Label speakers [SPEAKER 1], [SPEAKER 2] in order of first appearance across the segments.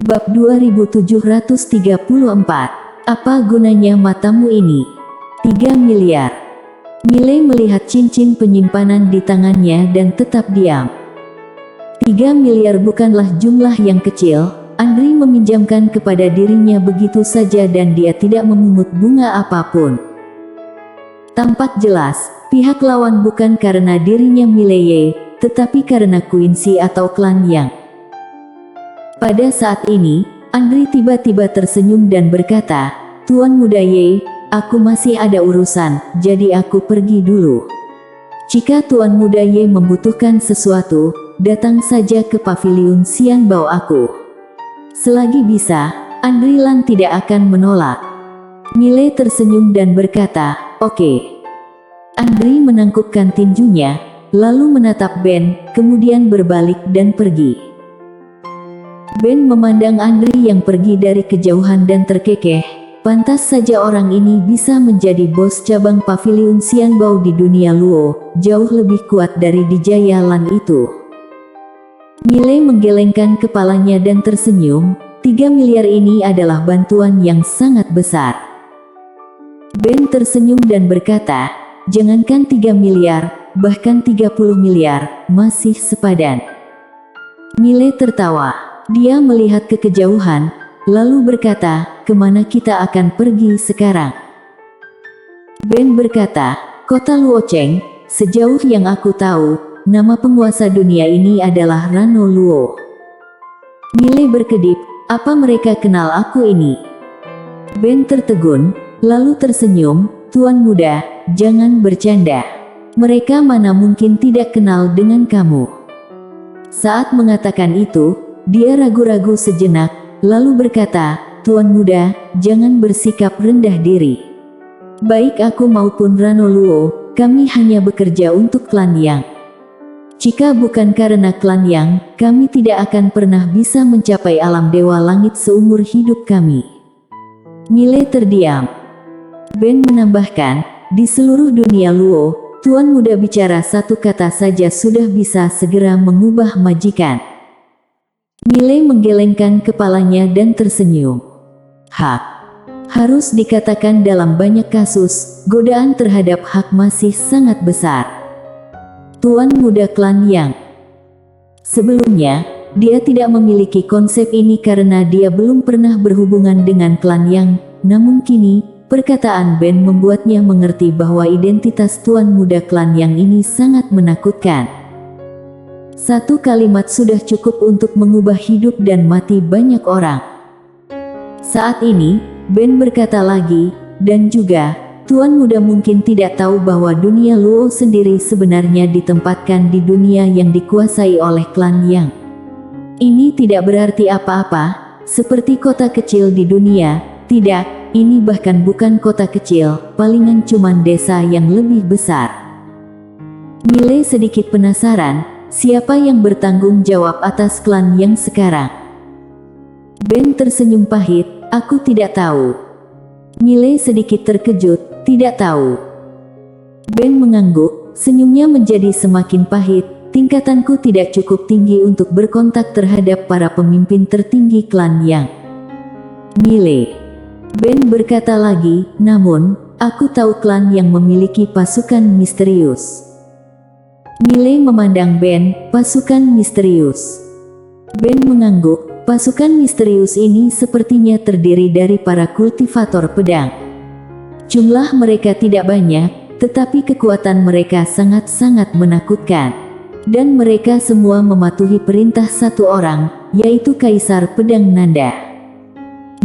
[SPEAKER 1] Bab 2734. Apa gunanya matamu ini? 3 miliar. Miley melihat cincin penyimpanan di tangannya dan tetap diam. 3 miliar bukanlah jumlah yang kecil. Andri meminjamkan kepada dirinya begitu saja dan dia tidak memungut bunga apapun. Tampak jelas, pihak lawan bukan karena dirinya Miley, tetapi karena Quincy atau klan Yang. Pada saat ini, Andri tiba-tiba tersenyum dan berkata, "Tuan Muda Ye, aku masih ada urusan, jadi aku pergi dulu. Jika Tuan Muda Ye membutuhkan sesuatu, datang saja ke paviliun Xianbao aku." Selagi bisa, Andri Lan tidak akan menolak. Miley tersenyum dan berkata, "Oke." Andri menangkupkan tinjunya, lalu menatap Ben, kemudian berbalik dan pergi. Ben memandang Andri yang pergi dari kejauhan dan terkekeh. Pantas saja orang ini bisa menjadi bos cabang paviliun Xianbao di dunia Luo, jauh lebih kuat dari di Jaya Lan itu. Miley menggelengkan kepalanya dan tersenyum. 3 miliar ini adalah bantuan yang sangat besar. Ben tersenyum dan berkata, "Jangankan 3 miliar, bahkan 30 miliar, masih sepadan." Miley tertawa. Dia melihat ke kejauhan, lalu berkata, "Kemana kita akan pergi sekarang?" Ben berkata, "Kota Luocheng, sejauh yang aku tahu, nama penguasa dunia ini adalah Rano Luo." Miley berkedip, "Apa mereka kenal aku ini?" Ben tertegun, lalu tersenyum, "Tuan muda, jangan bercanda. Mereka mana mungkin tidak kenal dengan kamu." Saat mengatakan itu, dia ragu-ragu sejenak, lalu berkata, "Tuan muda, jangan bersikap rendah diri. Baik aku maupun Rano Luo, kami hanya bekerja untuk klan Yang. Jika bukan karena klan Yang, kami tidak akan pernah bisa mencapai alam dewa langit seumur hidup kami." Miley terdiam. Ben menambahkan, "Di seluruh dunia Luo, Tuan muda bicara satu kata saja sudah bisa segera mengubah majikan." Miley menggelengkan kepalanya dan tersenyum. "Hak. Harus dikatakan dalam banyak kasus, godaan terhadap hak masih sangat besar. Tuan muda klan Yang." Sebelumnya, dia tidak memiliki konsep ini karena dia belum pernah berhubungan dengan klan Yang, namun kini, perkataan Ben membuatnya mengerti bahwa identitas tuan muda klan Yang ini sangat menakutkan. Satu kalimat sudah cukup untuk mengubah hidup dan mati banyak orang. Saat ini, Ben berkata lagi, "Dan juga, Tuan muda mungkin tidak tahu bahwa dunia Luo sendiri sebenarnya ditempatkan di dunia yang dikuasai oleh klan Yang. Ini tidak berarti apa-apa, seperti kota kecil di dunia, tidak, ini bahkan bukan kota kecil, palingan cuman desa yang lebih besar." Miley sedikit penasaran, siapa yang bertanggung jawab atas klan Yang sekarang? Ben tersenyum pahit, "Aku tidak tahu." Miley sedikit terkejut, "Tidak tahu?" Ben mengangguk, senyumnya menjadi semakin pahit, "Tingkatanku tidak cukup tinggi untuk berkontak terhadap para pemimpin tertinggi klan Yang." Miley. Ben berkata lagi, "Namun, aku tahu klan Yang memiliki pasukan misterius." Miley memandang Ben, "Pasukan misterius?" Ben mengangguk, "Pasukan misterius ini sepertinya terdiri dari para kultivator pedang. Jumlah mereka tidak banyak, tetapi kekuatan mereka sangat-sangat menakutkan. Dan mereka semua mematuhi perintah satu orang, yaitu Kaisar Pedang Nanda."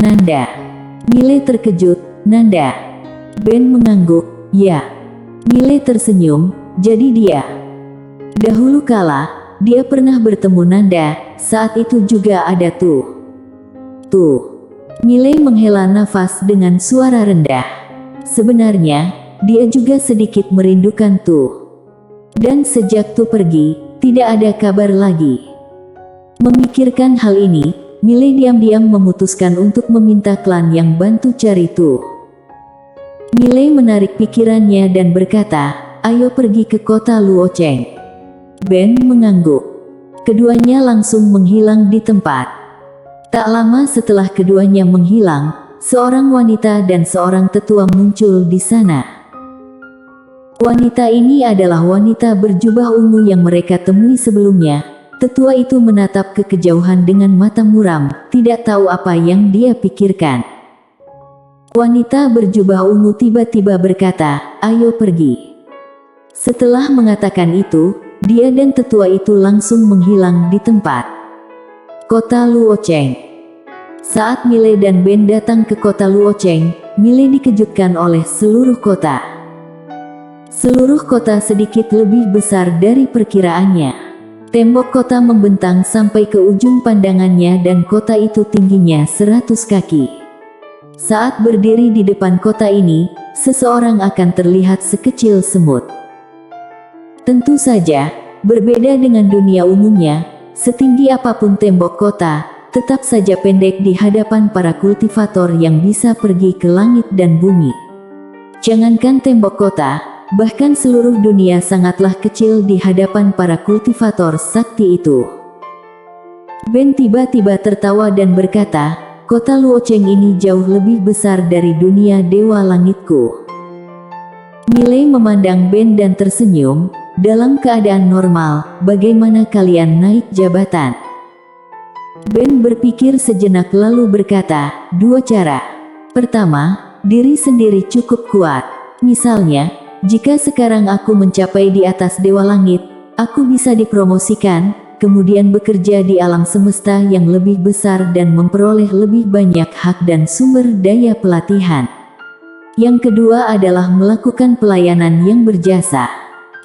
[SPEAKER 1] "Nanda?" Miley terkejut, "Nanda?" Ben mengangguk, "Ya." Miley tersenyum, "Jadi dia." Dahulu kala, dia pernah bertemu Nanda, saat itu juga ada Tu. Miley menghela nafas dengan suara rendah. Sebenarnya, dia juga sedikit merindukan Tu. Dan sejak Tu pergi, tidak ada kabar lagi. Memikirkan hal ini, Miley diam-diam memutuskan untuk meminta klan Yang bantu cari Tu. Miley menarik pikirannya dan berkata, "Ayo pergi ke kota Luocheng." Ben mengangguk. Keduanya langsung menghilang di tempat. Tak lama setelah keduanya menghilang, seorang wanita dan seorang tetua muncul di sana. Wanita ini adalah wanita berjubah ungu yang mereka temui sebelumnya. Tetua itu menatap ke kejauhan dengan mata muram, tidak tahu apa yang dia pikirkan. Wanita berjubah ungu tiba-tiba berkata, "Ayo pergi." Setelah mengatakan itu, dia dan tetua itu langsung menghilang di tempat. Kota Luocheng. Saat Miley dan Ben datang ke kota Luocheng, Miley dikejutkan oleh seluruh kota. Seluruh kota sedikit lebih besar dari perkiraannya. Tembok kota membentang sampai ke ujung pandangannya dan kota itu tingginya 100 kaki. Saat berdiri di depan kota ini, seseorang akan terlihat sekecil semut. Tentu saja, berbeda dengan dunia umumnya, setinggi apapun tembok kota, tetap saja pendek di hadapan para kultivator yang bisa pergi ke langit dan bumi. Jangankan tembok kota, bahkan seluruh dunia sangatlah kecil di hadapan para kultivator sakti itu. Ben tiba-tiba tertawa dan berkata, "Kota Luocheng ini jauh lebih besar dari dunia dewa langitku." Miley memandang Ben dan tersenyum. "Dalam keadaan normal, bagaimana kalian naik jabatan?" Ben berpikir sejenak lalu berkata, "Dua cara. Pertama, diri sendiri cukup kuat. Misalnya, jika sekarang aku mencapai di atas dewa langit, aku bisa dipromosikan, kemudian bekerja di alam semesta yang lebih besar dan memperoleh lebih banyak hak dan sumber daya pelatihan. Yang kedua adalah melakukan pelayanan yang berjasa.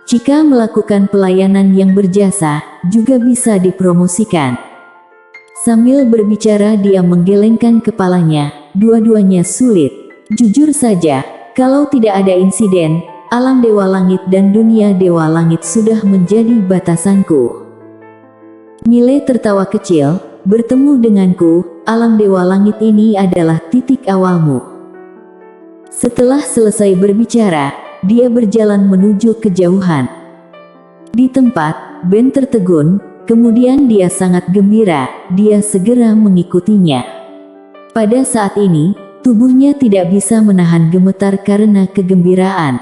[SPEAKER 1] Jika melakukan pelayanan yang berjasa, juga bisa dipromosikan." Sambil berbicara dia menggelengkan kepalanya, "Dua-duanya sulit. Jujur saja, kalau tidak ada insiden, alam dewa langit dan dunia dewa langit sudah menjadi batasanku." Miley tertawa kecil, "Bertemu denganku, alam dewa langit ini adalah titik awalmu." Setelah selesai berbicara, dia berjalan menuju kejauhan. Di tempat, Ben tertegun, kemudian dia sangat gembira, dia segera mengikutinya. Pada saat ini, tubuhnya tidak bisa menahan gemetar karena kegembiraan.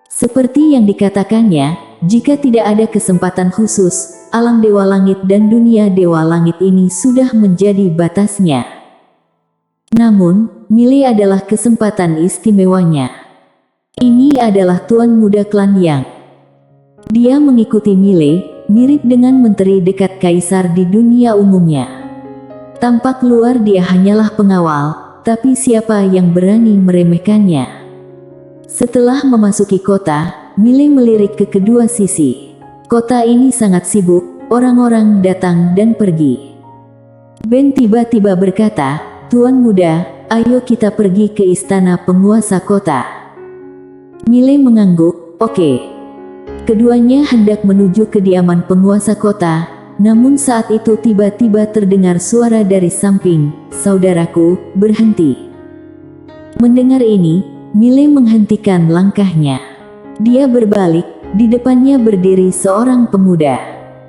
[SPEAKER 1] Seperti yang dikatakannya, jika tidak ada kesempatan khusus, alam dewa langit dan dunia dewa langit ini sudah menjadi batasnya. Namun, Miley adalah kesempatan istimewanya. Ini adalah tuan muda klan Yang. Dia mengikuti Miley, mirip dengan menteri dekat kaisar di dunia umumnya. Tampak luar dia hanyalah pengawal, tapi siapa yang berani meremehkannya? Setelah memasuki kota, Miley melirik ke kedua sisi. Kota ini sangat sibuk, orang-orang datang dan pergi. Ben tiba-tiba berkata, "Tuan muda, ayo kita pergi ke istana penguasa kota." Miley mengangguk, "Oke." Keduanya hendak menuju kediaman penguasa kota, namun saat itu tiba-tiba terdengar suara dari samping, "Saudaraku, berhenti." Mendengar ini, Miley menghentikan langkahnya. Dia berbalik, di depannya berdiri seorang pemuda.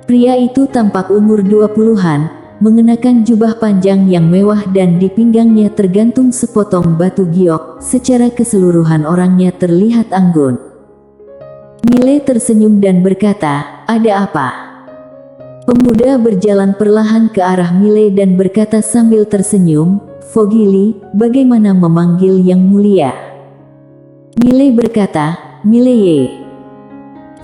[SPEAKER 1] Pria itu tampak umur 20-an, mengenakan jubah panjang yang mewah dan di pinggangnya tergantung sepotong batu giok, secara keseluruhan orangnya terlihat anggun. Miley tersenyum dan berkata, "Ada apa?" Pemuda berjalan perlahan ke arah Miley dan berkata sambil tersenyum, "Foggy Lee, bagaimana memanggil yang mulia?" Miley berkata, "Miley Ye."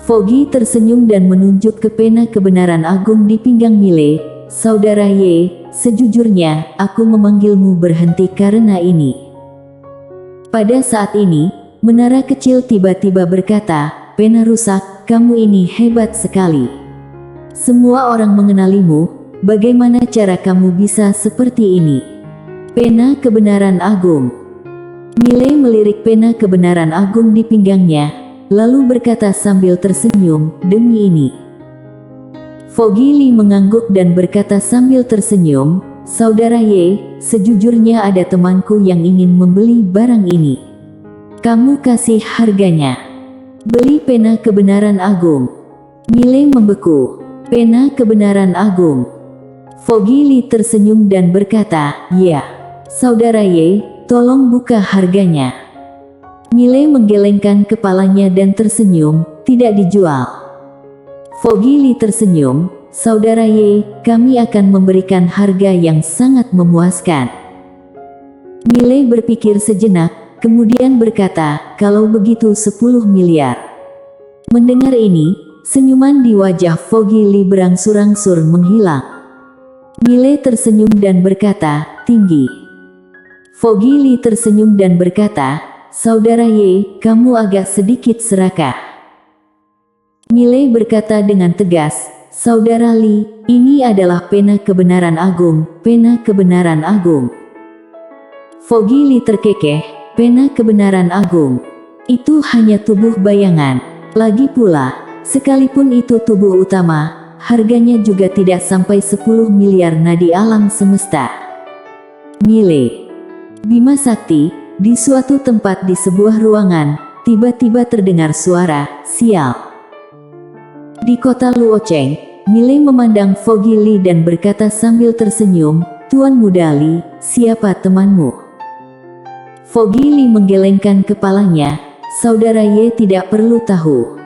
[SPEAKER 1] Foggy tersenyum dan menunjuk ke pena kebenaran agung di pinggang Miley, "Saudara Ye, sejujurnya, aku memanggilmu berhenti karena ini." Pada saat ini, menara kecil tiba-tiba berkata, "Pena rusak, kamu ini hebat sekali. Semua orang mengenalimu, bagaimana cara kamu bisa seperti ini?" Pena kebenaran agung. Miley melirik pena kebenaran agung di pinggangnya, lalu berkata sambil tersenyum, "Demi ini." Foggy Lee mengangguk dan berkata sambil tersenyum, "Saudara Ye, sejujurnya ada temanku yang ingin membeli barang ini. Kamu kasih harganya." "Beli pena kebenaran agung." Miley membeku. "Pena kebenaran agung." Foggy Lee tersenyum dan berkata, "Ya, Saudara Ye, tolong buka harganya." Miley menggelengkan kepalanya dan tersenyum, "Tidak dijual." Foggy Lee tersenyum, "Saudara Ye, kami akan memberikan harga yang sangat memuaskan." Miley berpikir sejenak, kemudian berkata, "Kalau begitu 10 miliar. Mendengar ini, senyuman di wajah Foggy Lee berangsur-angsur menghilang. Miley tersenyum dan berkata, "Tinggi." Foggy Lee tersenyum dan berkata, "Saudara Ye, kamu agak sedikit serakah." Miley berkata dengan tegas, "Saudara Lee, ini adalah pena kebenaran agung, pena kebenaran agung." Foggy Lee terkekeh, "Pena kebenaran agung? Itu hanya tubuh bayangan. Lagi pula, sekalipun itu tubuh utama, harganya juga tidak sampai 10 miliar nadi alam semesta." Miley. Bima Sakti, di suatu tempat di sebuah ruangan, tiba-tiba terdengar suara, "Sial." Di kota Luocheng, Miley memandang Foggy Lee dan berkata sambil tersenyum, "Tuan Muda Lee, siapa temanmu?" Foggy Lee menggelengkan kepalanya, "Saudara Ye tidak perlu tahu."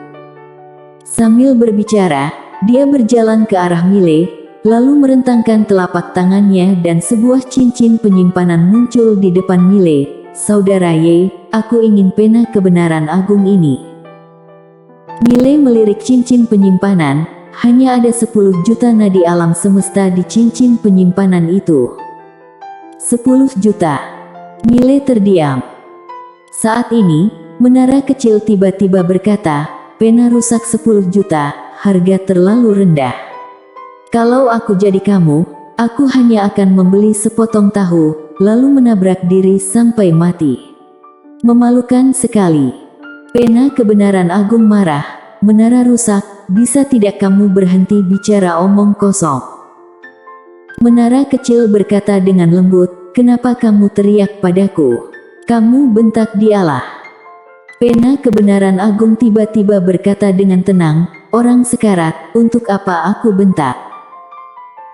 [SPEAKER 1] Sambil berbicara, dia berjalan ke arah Miley, lalu merentangkan telapak tangannya dan sebuah cincin penyimpanan muncul di depan Miley. "Saudara Ye, aku ingin pena kebenaran agung ini." Miley melirik cincin penyimpanan, hanya ada 10 juta nadi alam semesta di cincin penyimpanan itu. 10 juta. Miley terdiam. Saat ini, menara kecil tiba-tiba berkata, "Pena rusak 10 juta. Harga terlalu rendah. Kalau aku jadi kamu, aku hanya akan membeli sepotong tahu, lalu menabrak diri sampai mati." Memalukan sekali. Pena kebenaran agung marah, "Menara rusak, bisa tidak kamu berhenti bicara omong kosong?" Menara kecil berkata dengan lembut, "Kenapa kamu teriak padaku? Kamu bentak dialah." Pena kebenaran agung tiba-tiba berkata dengan tenang, "Orang sekarat, untuk apa aku bentak?"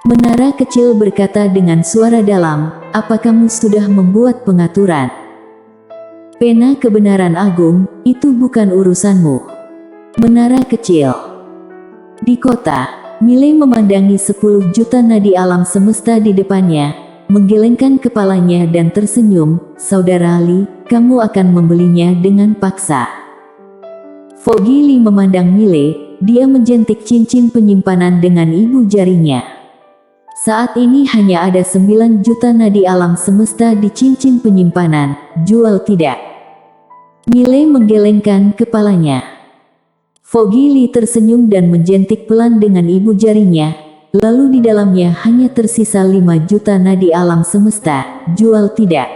[SPEAKER 1] Menara kecil berkata dengan suara dalam, "Apa kamu sudah membuat pengaturan? Pena kebenaran agung, itu bukan urusanmu." Menara kecil. Di kota, Miley memandangi 10 juta nadi alam semesta di depannya, menggelengkan kepalanya dan tersenyum, "Saudara Lee, kamu akan membelinya dengan paksa." Foggy Lee memandang Miley, dia menjentik cincin penyimpanan dengan ibu jarinya. Saat ini hanya ada 9 juta nadi alam semesta di cincin penyimpanan, jual tidak? Miley menggelengkan kepalanya. Foggy Lee tersenyum dan menjentik pelan dengan ibu jarinya, lalu di dalamnya hanya tersisa 5 juta nadi alam semesta, jual tidak?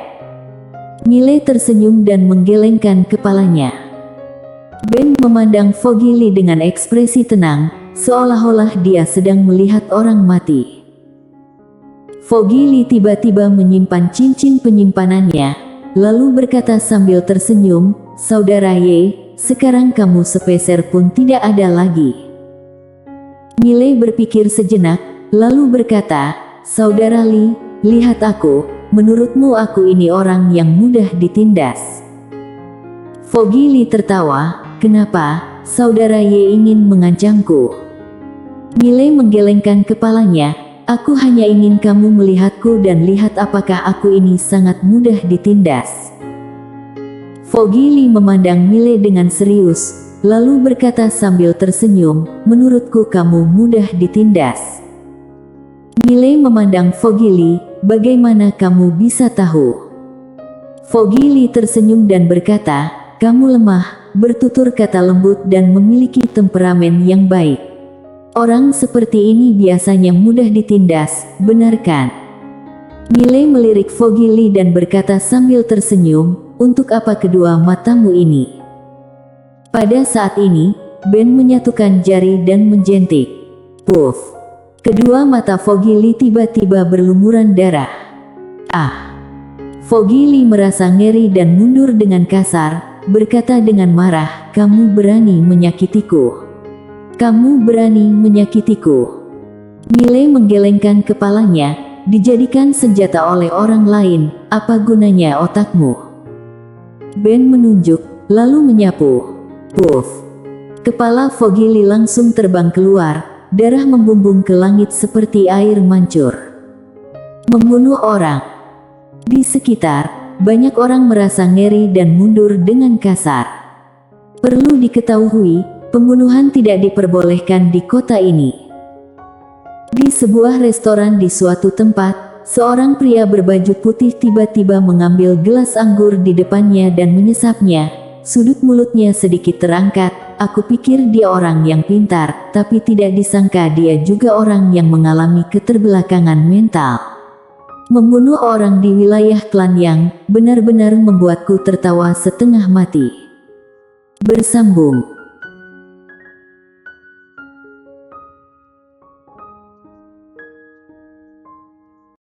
[SPEAKER 1] Miley tersenyum dan menggelengkan kepalanya. Ben memandang Foggy Lee dengan ekspresi tenang, seolah-olah dia sedang melihat orang mati. Foggy Lee tiba-tiba menyimpan cincin penyimpanannya, lalu berkata sambil tersenyum, "Saudara Ye, sekarang kamu sepeser pun tidak ada lagi." Miley berpikir sejenak, lalu berkata, "Saudara Lee, lihat aku, menurutmu aku ini orang yang mudah ditindas?" Foggy Lee tertawa, "Kenapa, Saudara Ye ingin mengancamku?" Miley menggelengkan kepalanya, "Aku hanya ingin kamu melihatku dan lihat apakah aku ini sangat mudah ditindas." Foggy Lee memandang Miley dengan serius, lalu berkata sambil tersenyum, "Menurutku kamu mudah ditindas." Miley memandang Foggy Lee, "Bagaimana kamu bisa tahu?" Foggy Lee tersenyum dan berkata, "Kamu lemah, bertutur kata lembut dan memiliki temperamen yang baik. Orang seperti ini biasanya mudah ditindas, benar kan?" Miley melirik Foggy Lee dan berkata sambil tersenyum, "Untuk apa kedua matamu ini?" Pada saat ini, Ben menyatukan jari dan menjentik. Puff! Kedua mata Foggy Lee tiba-tiba berlumuran darah. "Ah!" Foggy Lee merasa ngeri dan mundur dengan kasar, berkata dengan marah, "Kamu berani menyakitiku? Kamu berani menyakitiku?" Miley menggelengkan kepalanya, dijadikan senjata oleh orang lain, apa gunanya otakmu? Ben menunjuk, lalu menyapu. Puff. Kepala Foggy Lee langsung terbang keluar, darah membumbung ke langit seperti air mancur. Membunuh orang. Di sekitar, banyak orang merasa ngeri dan mundur dengan kasar. Perlu diketahui, pembunuhan tidak diperbolehkan di kota ini. Di sebuah restoran di suatu tempat, seorang pria berbaju putih tiba-tiba mengambil gelas anggur di depannya dan menyesapnya. Sudut mulutnya sedikit terangkat. Aku pikir dia orang yang pintar, tapi tidak disangka dia juga orang yang mengalami keterbelakangan mental. Membunuh orang di wilayah klan yang benar-benar membuatku tertawa setengah mati. Bersambung.